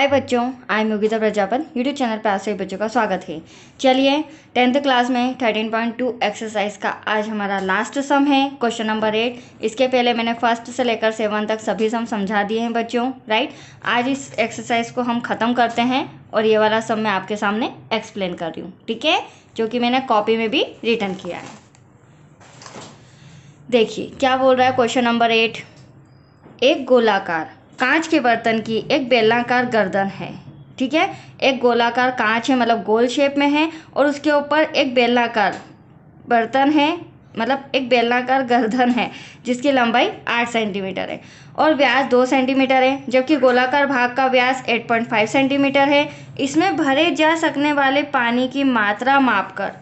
हाय बच्चों, I am Yogita Prajapat. YouTube channel पर आप सभी बच्चों का स्वागत है। चलिए 10th क्लास में 13.2 एक्सरसाइज का आज हमारा लास्ट सम है, क्वेश्चन नंबर 8। इसके पहले मैंने फर्स्ट से लेकर 7 तक सभी सम समझा दिए हैं बच्चों, राइट। आज इस एक्सरसाइज को हम ख़त्म करते हैं और ये वाला सम मैं आपके सामने एक्सप्लेन कर रही हूँ, ठीक है, जो कि मैंने कॉपी में भी रिटर्न किया है। देखिए क्या बोल रहा है क्वेश्चन नंबर 8। एक गोलाकार कांच के बर्तन की एक बेलनाकार गर्दन है, ठीक है। एक गोलाकार कांच है, मतलब गोल शेप में है, और उसके ऊपर एक बेलनाकार बर्तन है, मतलब एक बेलनाकार गर्दन है जिसकी लंबाई 8 सेंटीमीटर है और व्यास 2 सेंटीमीटर है, जबकि गोलाकार भाग का व्यास 8.5 सेंटीमीटर है। इसमें भरे जा सकने वाले पानी की मात्रा मापकर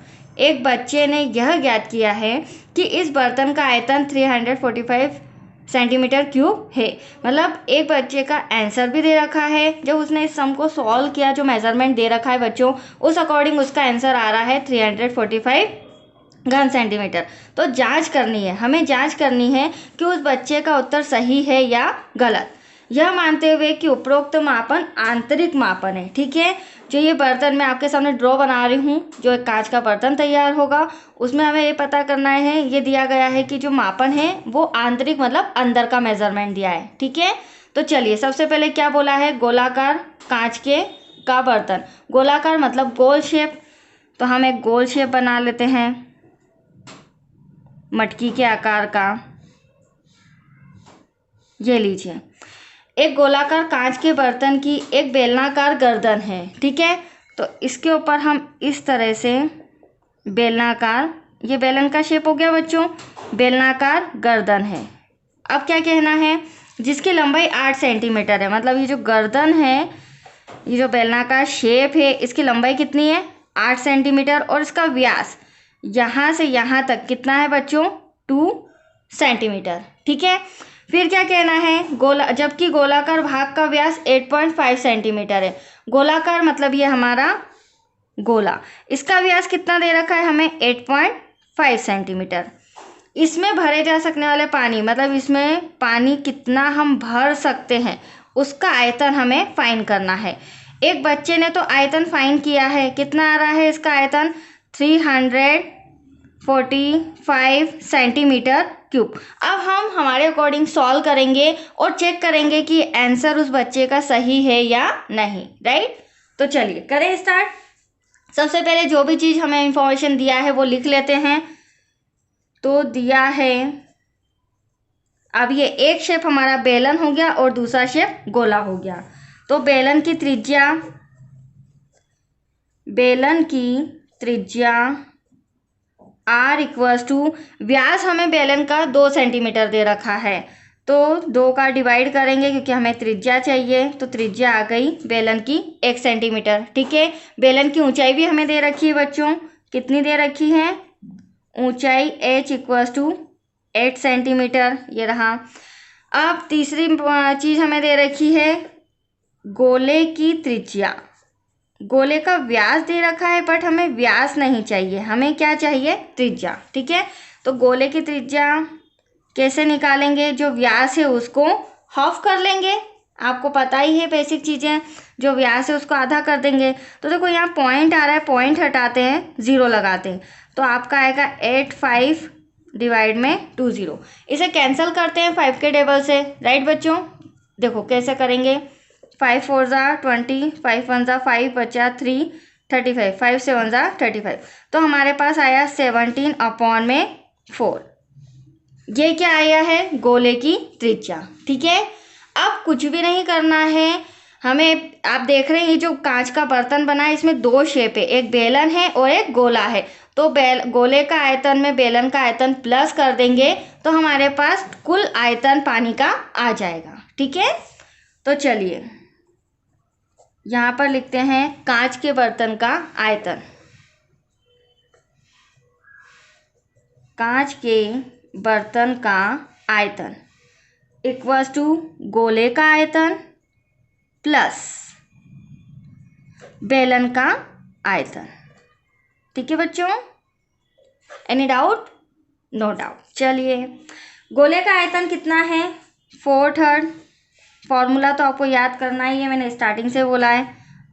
एक बच्चे ने यह ज्ञात किया है कि इस बर्तन का आयतन 345 सेंटीमीटर क्यूब है। मतलब एक बच्चे का आंसर भी दे रखा है, जब उसने इस सम को सॉल्व किया, जो मेजरमेंट दे रखा है बच्चों, उस अकॉर्डिंग उसका आंसर आ रहा है 345 घन सेंटीमीटर। तो जांच करनी है, हमें जांच करनी है कि उस बच्चे का उत्तर सही है या गलत, यह मानते हुए कि उपरोक्त मापन आंतरिक मापन है, ठीक है। जो ये बर्तन मैं आपके सामने ड्रॉ बना रही हूँ, जो एक कांच का बर्तन तैयार होगा, उसमें हमें ये पता करना है, ये दिया गया है कि जो मापन है वो आंतरिक मतलब अंदर का मेजरमेंट दिया है, ठीक है। तो चलिए सबसे पहले क्या बोला है, गोलाकार कांच के का बर्तन, गोलाकार मतलब गोल शेप, तो हम एक गोल शेप बना लेते हैं मटकी के आकार का। ये लीजिए, एक गोलाकार कांच के बर्तन की एक बेलनाकार गर्दन है, ठीक है। तो इसके ऊपर हम इस तरह से बेलनाकार, ये बेलन का शेप हो गया बच्चों, बेलनाकार गर्दन है। अब क्या कहना है, जिसकी लंबाई 8 सेंटीमीटर है, मतलब ये जो गर्दन है, ये जो बेलनाकार शेप है, इसकी लंबाई कितनी है, 8 सेंटीमीटर, और इसका व्यास यहाँ से यहाँ तक कितना है बच्चों, 2 सेंटीमीटर, ठीक है। फिर क्या कहना है, जबकि गोलाकार भाग का व्यास 8.5 सेंटीमीटर है। गोलाकार मतलब ये हमारा गोला, इसका व्यास कितना दे रखा है हमें, 8.5 सेंटीमीटर। इसमें भरे जा सकने वाले पानी, मतलब इसमें पानी कितना हम भर सकते हैं, उसका आयतन हमें फाइंड करना है। एक बच्चे ने तो आयतन फाइंड किया है, कितना आ रहा है इसका आयतन, 345 सेंटीमीटर क्यूब। अब हम हमारे अकॉर्डिंग सॉल्व करेंगे और चेक करेंगे कि आंसर उस बच्चे का सही है या नहीं, राइट। तो चलिए करें स्टार्ट। सबसे पहले जो भी चीज़ हमें इंफॉर्मेशन दिया है वो लिख लेते हैं। तो दिया है, अब ये एक शेप हमारा बेलन हो गया और दूसरा शेप गोला हो गया। तो बेलन की त्रिज्या R इक्वल्स टू, व्यास हमें बेलन का 2 सेंटीमीटर दे रखा है, तो 2 का डिवाइड करेंगे क्योंकि हमें त्रिज्या चाहिए, तो त्रिज्या आ गई बेलन की 1 सेंटीमीटर, ठीक है। बेलन की ऊंचाई भी हमें दे रखी है बच्चों, कितनी दे रखी है, ऊंचाई H इक्वल्स टू 8 सेंटीमीटर, ये रहा। अब तीसरी चीज़ हमें दे रखी है गोले की त्रिज्या, गोले का व्यास दे रखा है, बट हमें व्यास नहीं चाहिए, हमें क्या चाहिए, त्रिज्या, ठीक है। तो गोले की त्रिज्या कैसे निकालेंगे, जो व्यास है उसको हाफ कर लेंगे, आपको पता ही है बेसिक चीज़ें, जो व्यास है उसको आधा कर देंगे। तो देखो यहाँ पॉइंट आ रहा है, पॉइंट हटाते हैं, 0 लगाते हैं, तो आपका आएगा 85 डिवाइड में 20। इसे कैंसिल करते हैं 5 के टेबल से, राइट बच्चों। देखो कैसे करेंगे, 5 4 ज़ा 20, 5 1 ज़ा 5, बचा 3, 35, 5 7 ज़ा 35। तो हमारे पास आया 17/4। ये क्या आया है, गोले की त्रिज्या, ठीक है। अब कुछ भी नहीं करना है हमें, आप देख रहे हैं ये जो कांच का बर्तन बना है, इसमें 2 शेप है, एक बेलन है और एक गोला है। तो गोले का आयतन में बेलन का आयतन प्लस कर देंगे तो हमारे पास कुल आयतन पानी का आ जाएगा, ठीक है। तो चलिए यहाँ पर लिखते हैं कांच के बर्तन का आयतन, कांच के बर्तन का आयतन इक्वल्स टू गोले का आयतन प्लस बेलन का आयतन, ठीक है बच्चों। Any doubt, no doubt. चलिए गोले का आयतन कितना है, 4/3 फॉर्मूला तो आपको याद करना ही है, मैंने स्टार्टिंग से बोला है।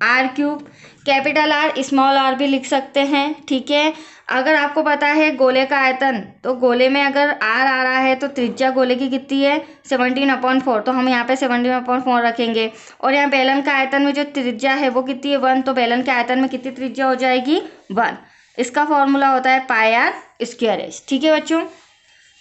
R cube, capital R small R भी लिख सकते हैं, ठीक है। अगर आपको पता है गोले का आयतन, तो गोले में अगर आर आ रहा है तो त्रिज्या गोले की कितनी है 17/4, तो हम यहाँ पे 17/4 रखेंगे। और यहाँ बेलन का आयतन में जो त्रिज्या है वो कितनी है 1, तो बेलन के आयतन में कितनी त्रिज्या हो जाएगी 1। इसका फॉर्मूला होता है पाई आर स्क्वायर एच, ठीक है बच्चों।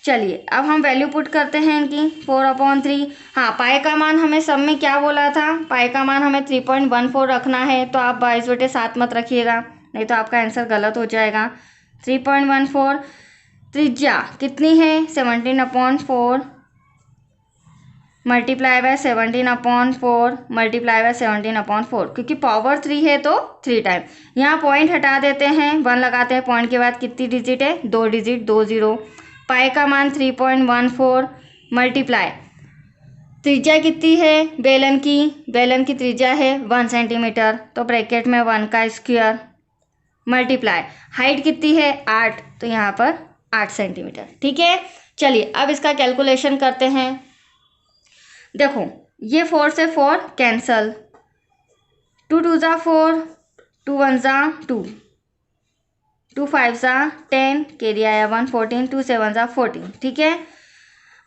चलिए अब हम वैल्यू पुट करते हैं इनकी 4/3। हाँ, पाई का मान हमें सब में क्या बोला था, पाई का मान हमें 3.14 रखना है, तो आप 22/7 मत रखिएगा, नहीं तो आपका आंसर गलत हो जाएगा। 3.14, त्रिज्या कितनी है 17/4 मल्टीप्लाई बाय 17/4 मल्टीप्लाई बाय 17/4, क्योंकि पावर 3 है तो 3 टाइम। यहाँ पॉइंट हटा देते हैं, 1 लगाते हैं, पॉइंट के बाद कितनी डिजिट है 2 डिजिट, 2 0। पाई का मान 3.14 मल्टीप्लाई, त्रिज्या कितनी है बेलन की त्रिज्या है 1 सेंटीमीटर, तो ब्रैकेट में 1 का स्क्वायर मल्टीप्लाई हाइट कितनी है 8, तो यहाँ पर 8 सेंटीमीटर, ठीक है। चलिए अब इसका कैलकुलेशन करते हैं। देखो ये 4 से 4 कैंसल, 2 2 ज़ा 4, 2 1 ज़ा 2, 2 5 ज़ा 10, कैरी आया 1 14, 2 7 ज़ा 14, ठीक है।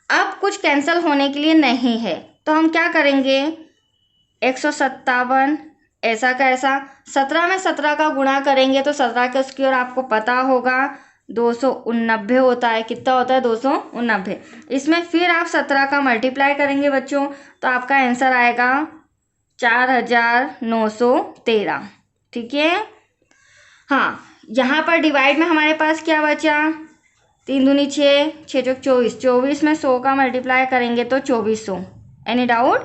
अब कुछ कैंसिल होने के लिए नहीं है, तो हम क्या करेंगे 157 ऐसा का ऐसा, 17 में 17 का गुणा करेंगे तो 17 का स्क्वायर आपको पता होगा 289 होता है। कितना होता है 289। इसमें फिर आप 17 का मल्टीप्लाई करेंगे बच्चों, तो आपका आंसर आएगा 4913, ठीक है। हाँ, यहाँ पर डिवाइड में हमारे पास क्या बचा 3 दूनी 6, 6 चौक 24, 24 में 100 का मल्टीप्लाई करेंगे तो 2400। Any doubt?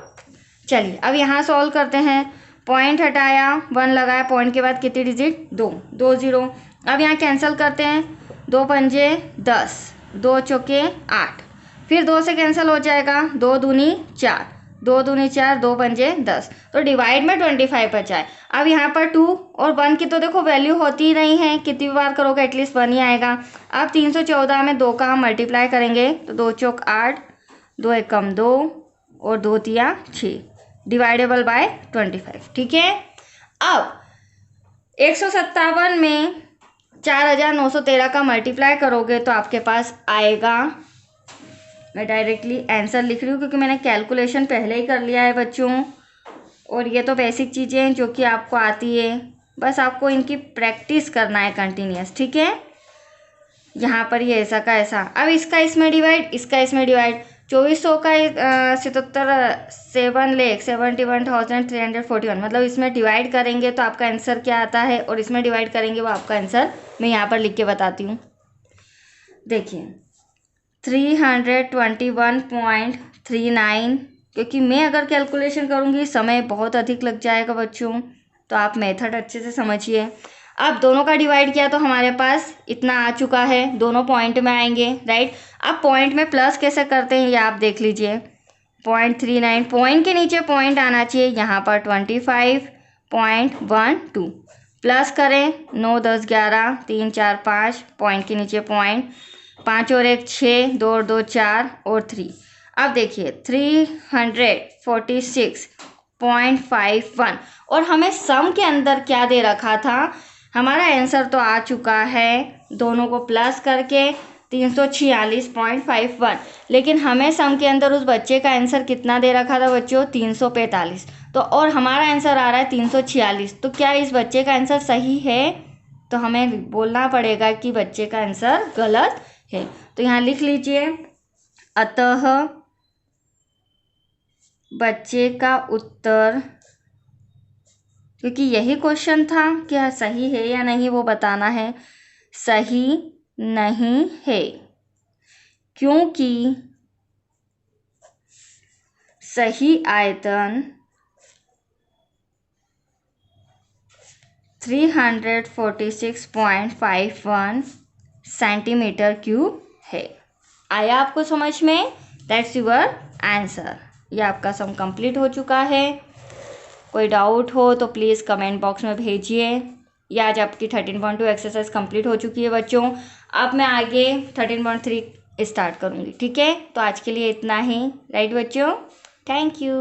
चलिए अब यहाँ सॉल्व करते हैं। पॉइंट हटाया, 1 लगाया, पॉइंट के बाद कितनी डिजिट 2, 2 0। अब यहाँ कैंसिल करते हैं, 2 पंजे 10, 2 चौके 8, फिर 2 से कैंसिल हो जाएगा, 2 दूनी 4, 2 दूनी 4, 2 पंजे 10, तो डिवाइड में 25 बचा है। अब यहाँ पर 2 और 1 की तो देखो वैल्यू होती ही नहीं है, कितनी बार करोगे एटलीस्ट 1 ही आएगा। अब 314 में 2 का हम मल्टीप्लाई करेंगे तो 2 चौक 8, 2 एकम 2 और 2 तिया 6, डिवाइडेबल बाय 25, ठीक है। अब 157 में 4913 का मल्टीप्लाई करोगे तो आपके पास आएगा, मैं डायरेक्टली आंसर लिख रही हूँ क्योंकि मैंने कैलकुलेशन पहले ही कर लिया है बच्चों, और ये तो बेसिक चीज़ें हैं जो कि आपको आती है, बस आपको इनकी प्रैक्टिस करना है कंटिन्यूस, ठीक है। यहाँ पर ये ऐसा का ऐसा, अब इसका इसमें डिवाइड, इसका इसमें डिवाइड, 2400 का 7,71,341, मतलब इसमें डिवाइड करेंगे तो आपका आंसर क्या आता है और इसमें डिवाइड करेंगे वो आपका आंसर मैं यहाँ पर लिख के बताती हूँ। देखिए 321.39, क्योंकि मैं अगर कैलकुलेशन करूँगी समय बहुत अधिक लग जाएगा बच्चों, तो आप मेथड अच्छे से समझिए। अब दोनों का डिवाइड किया तो हमारे पास इतना आ चुका है, दोनों पॉइंट में आएंगे, राइट। अब पॉइंट में प्लस कैसे करते हैं ये आप देख लीजिए, 0.39, पॉइंट के नीचे पॉइंट आना चाहिए, यहाँ पर 25.12, प्लस करें 9 10 11 3 4 5, पॉइंट के नीचे पॉइंट, 5 और 1 6, 2 और 2 4 और 3। अब देखिए 346.51, और हमें सम के अंदर क्या दे रखा था, हमारा आंसर तो आ चुका है दोनों को प्लस करके 346.51, लेकिन हमें सम के अंदर उस बच्चे का आंसर कितना दे रखा था बच्चों 345, तो और हमारा आंसर आ रहा है 346, तो क्या इस बच्चे का आंसर सही है? तो हमें बोलना पड़ेगा कि बच्चे का आंसर गलत है। तो यहाँ लिख लीजिए, अतः बच्चे का उत्तर, क्योंकि यही क्वेश्चन था क्या सही है या नहीं वो बताना है, सही नहीं है, क्योंकि सही आयतन 346.51 सेंटीमीटर क्यूब है। आया आपको समझ में? That's your answer. ये आपका सम कंप्लीट हो चुका है। कोई डाउट हो तो प्लीज़ कमेंट बॉक्स में भेजिए। ये आज आपकी 13.2 एक्सरसाइज कंप्लीट हो चुकी है बच्चों। अब मैं आगे 13.3 स्टार्ट करूँगी, ठीक है। तो आज के लिए इतना ही, राइट बच्चों। Thank you.